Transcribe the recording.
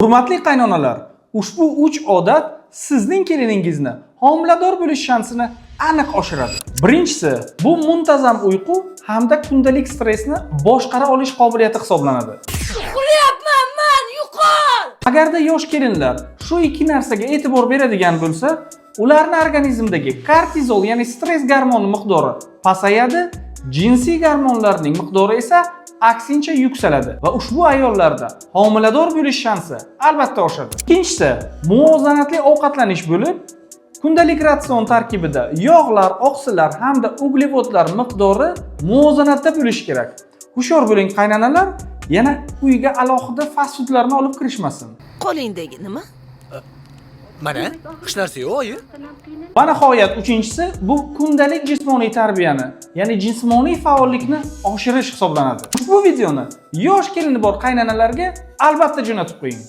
Hurmatli qaynonalar, ushbu 3 odat sizning keliningizni homilador bo'lish shansini aniq oshiradi. Birinchisi, bu muntazam uyqu hamda kundalik stressni boshqara olish qobiliyati hisoblanadi. Uxlayapman men, yo'qol! Agarda yosh kelinlar shu ikki narsaga e'tibor beradigan bo'lsa, ularning organizmidagi kortizol, ya'ni stress gormoni miqdori pasayadi, jinsiy gormonlarning miqdori esa aksincha yuksaladi va ushbu ayollarda homilador bo'lish shansi albatta oshadi. Ikkinchisi, muvozanatli ovqatlanish bo'lib, kundalik ratsion tarkibida yog'lar, oqsillar hamda uglevodlar miqdori muvozanatda bo'lishi kerak. Hushyor bo'ling qaynonalar, yana uyga alohida fast foodlarni olib kirishmasin. Qo'lingdagi nima? Mana, hech narsa yo'q, oyi. Va nihoyat uchinchisi, bu kundalik jismoniy tarbiyani, ya'ni jismoniy faollikni oshirish hisoblanadi. Ushbu videoni yosh kelini bor qaynonalarga albatta jo'natib qo'ying.